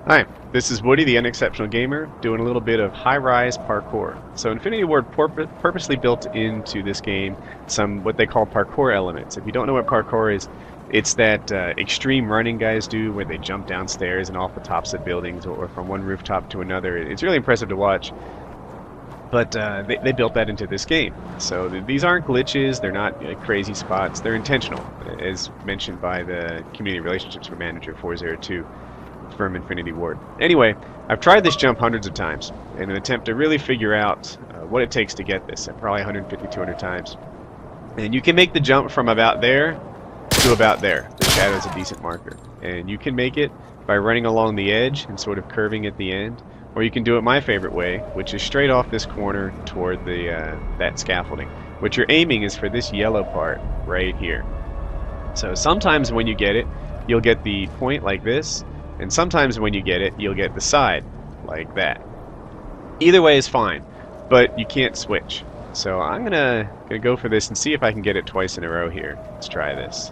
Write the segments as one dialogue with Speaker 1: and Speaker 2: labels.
Speaker 1: Hi, this is Woody, the Unexceptional Gamer, doing a little bit of high-rise parkour. So Infinity Ward purposely built into this game some what they call parkour elements. If you don't know what parkour is, it's that extreme running guys do where they jump downstairs and off the tops of buildings or from one rooftop to another. It's really impressive to watch. But they built that into this game. So these aren't glitches, they're not crazy spots, they're intentional, as mentioned by the Community Relationships Manager 402. From Infinity Ward. Anyway, I've tried this jump hundreds of times in an attempt to really figure out what it takes to get this, probably 150, 200 times. And you can make the jump from about there to about there. The shadow's a decent marker. And you can make it by running along the edge and sort of curving at the end, or you can do it my favorite way, which is straight off this corner toward the that scaffolding. What you're aiming is for this yellow part right here. So sometimes when you get it, you'll get the point like this, and sometimes when you get it, you'll get the side, like that. Either way is fine, but you can't switch. So I'm gonna go for this and see if I can get it twice in a row here. Let's try this.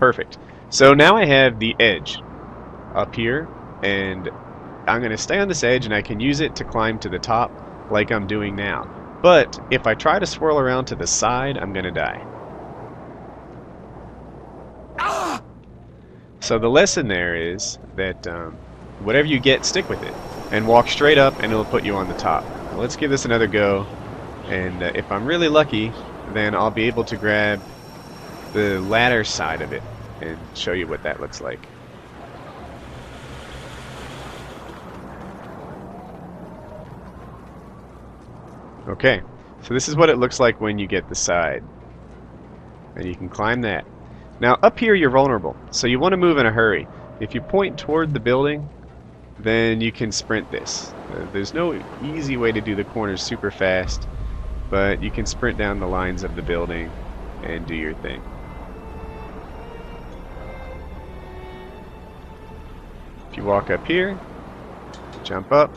Speaker 1: Perfect. So now I have the edge up here, and I'm gonna stay on this edge, and I can use it to climb to the top like I'm doing now. But if I try to swirl around to the side, I'm gonna die. So the lesson there is that whatever you get, stick with it and walk straight up and it'll put you on the top. Now let's give this another go, and if I'm really lucky, then I'll be able to grab the ladder side of it and show you what that looks like. Okay, so this is what it looks like when you get the side, and you can climb that. Now up here you're vulnerable, so you want to move in a hurry. If you point toward the building, then you can sprint this. There's no easy way to do the corners super fast, but you can sprint down the lines of the building and do your thing. If you walk up here, jump up,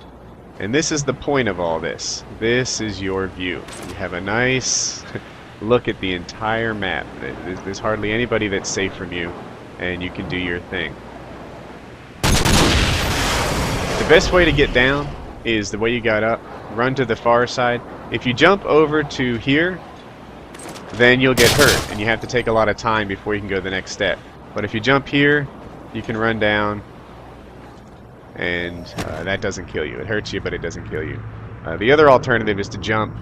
Speaker 1: and this is the point of all this. This is your view. You have a nice look at the entire map. There's hardly anybody that's safe from you, and you can do your thing. The best way to get down is the way you got up. Run to the far side. If you jump over to here, then you'll get hurt, and you have to take a lot of time before you can go to the next step. But if you jump here, you can run down, and that doesn't kill you. It hurts you, but it doesn't kill you. The other alternative is to jump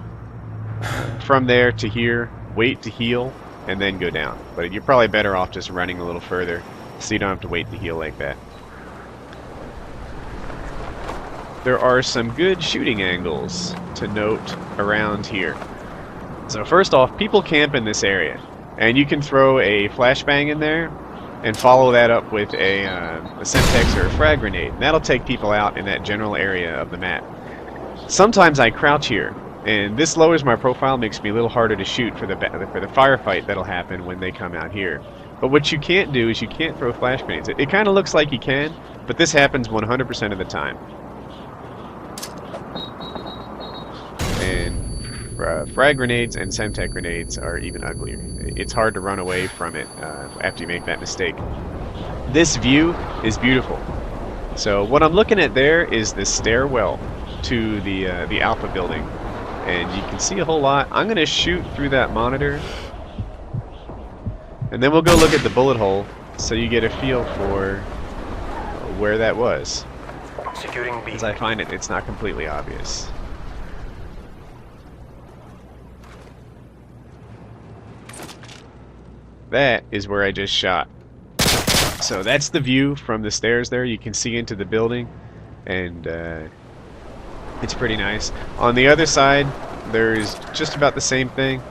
Speaker 1: from there to here, wait to heal, and then go down. But you're probably better off just running a little further so you don't have to wait to heal like that. There are some good shooting angles to note around here. So first off, people camp in this area, and you can throw a flashbang in there and follow that up with a Semtex or a frag grenade. That'll take people out in that general area of the map. Sometimes I crouch here, and this lowers my profile, makes me a little harder to shoot for the firefight that'll happen when they come out here. But what you can't do is you can't throw flash grenades. It kind of looks like you can, but this happens 100% of the time. And frag grenades and Semtech grenades are even uglier. It's hard to run away from it after you make that mistake. This view is beautiful. So what I'm looking at there is the stairwell to the Alpha building. And you can see a whole lot. I'm going to shoot through that monitor, and then we'll go look at the bullet hole so you get a feel for where that was.
Speaker 2: Securing B.
Speaker 1: As I find it, it's not completely obvious. That is where I just shot. So that's the view from the stairs there. You can see into the building, and it's pretty nice. On the other side, there's just about the same thing.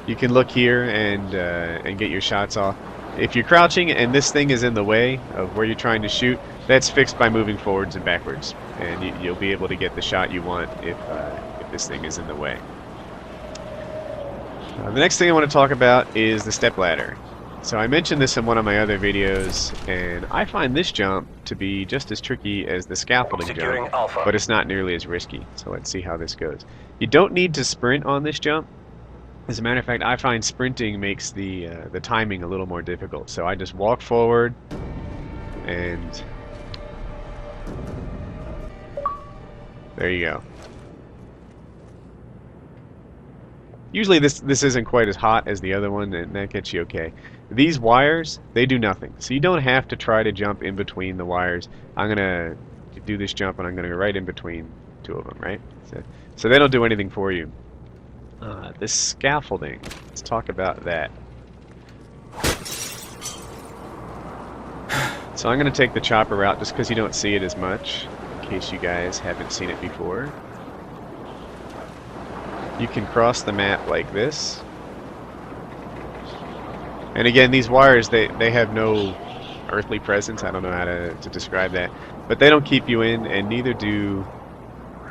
Speaker 1: You can look here and get your shots off. If you're crouching and this thing is in the way of where you're trying to shoot, that's fixed by moving forwards and backwards, and you'll be able to get the shot you want if this thing is in the way. The next thing I want to talk about is the step ladder. So I mentioned this in one of my other videos, and I find this jump to be just as tricky as the scaffolding jump, but it's not nearly as risky. So let's see how this goes. You don't need to sprint on this jump. As a matter of fact, I find sprinting makes the timing a little more difficult. So I just walk forward, and there you go. Usually this isn't quite as hot as the other one, and that gets you okay. These wires, they do nothing. So you don't have to try to jump in between the wires. I'm going to do this jump, and I'm going to go right in between two of them, right? So they don't do anything for you. This scaffolding, let's talk about that. So I'm going to take the chopper route just because you don't see it as much, in case you guys haven't seen it before. You can cross the map like this. And again, these wires, they have no earthly presence. I don't know how to describe that. But they don't keep you in, and neither do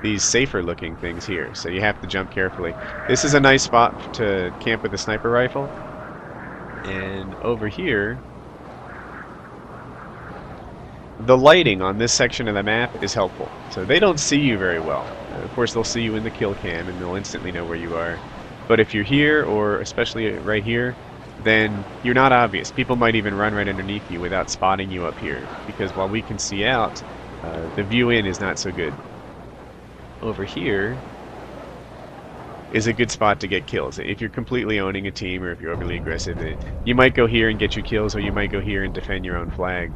Speaker 1: these safer looking things here. So you have to jump carefully. This is a nice spot to camp with a sniper rifle. And over here, the lighting on this section of the map is helpful. So they don't see you very well. Of course, they'll see you in the kill cam and they'll instantly know where you are. But if you're here, or especially right here, then you're not obvious. People might even run right underneath you without spotting you up here. Because while we can see out, the view in is not so good. Over here is a good spot to get kills. If you're completely owning a team, or if you're overly aggressive, you might go here and get your kills, or you might go here and defend your own flag.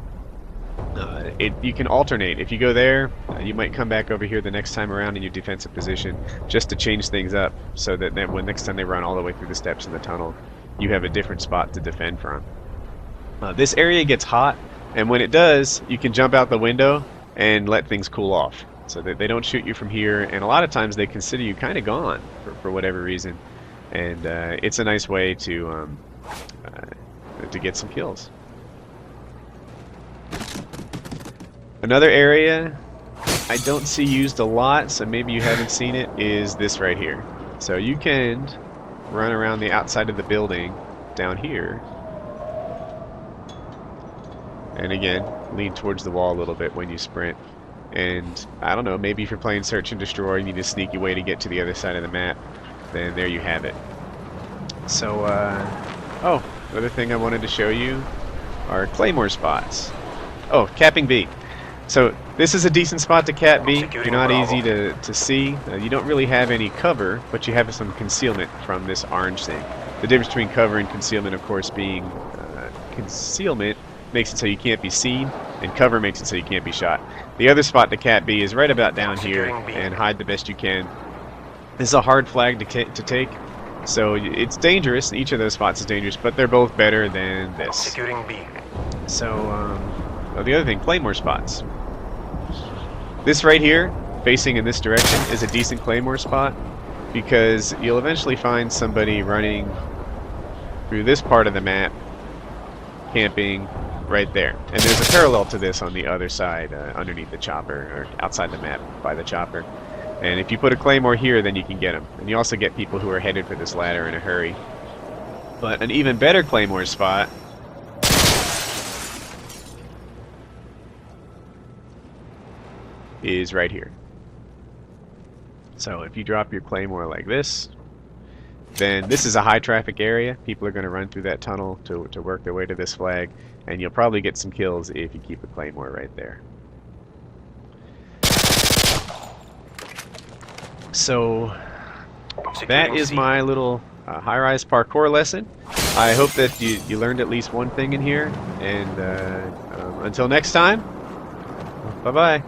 Speaker 1: You can alternate. If you go there, you might come back over here the next time around in your defensive position just to change things up, so that then when next time they run all the way through the steps in the tunnel, you have a different spot to defend from. This area gets hot, and when it does, you can jump out the window and let things cool off, so that they don't shoot you from here, and a lot of times they consider you kind of gone for whatever reason, and it's a nice way to get some kills. Another area I don't see used a lot, so maybe you haven't seen it, is this right here. So you can run around the outside of the building down here, and again, lean towards the wall a little bit when you sprint. And I don't know, maybe if you're playing Search and Destroy, you need a sneaky way to get to the other side of the map, then there you have it. So, oh, another thing I wanted to show you are claymore spots. Oh, capping B. So this is a decent spot to cap B. You're not easy to see. You don't really have any cover, but you have some concealment from this orange thing. The difference between cover and concealment, of course, being concealment makes it so you can't be seen, and cover makes it so you can't be shot. The other spot to cap B is right about down here, and hide the best you can. This is a hard flag to take, so it's dangerous. Each of those spots is dangerous, but they're both better than this.
Speaker 2: Securing B.
Speaker 1: So, oh, the other thing, claymore spots. This right here, facing in this direction, is a decent claymore spot, because you'll eventually find somebody running through this part of the map, camping right there. And there's a parallel to this on the other side, underneath the chopper, or outside the map by the chopper. And if you put a claymore here, then you can get them. And you also get people who are headed for this ladder in a hurry. But an even better claymore spot is right here. So if you drop your claymore like this, then this is a high traffic area. People are going to run through that tunnel to work their way to this flag, and you'll probably get some kills if you keep a claymore right there. So that is my little high-rise parkour lesson. I hope that you learned at least one thing in here, and until next time, bye-bye.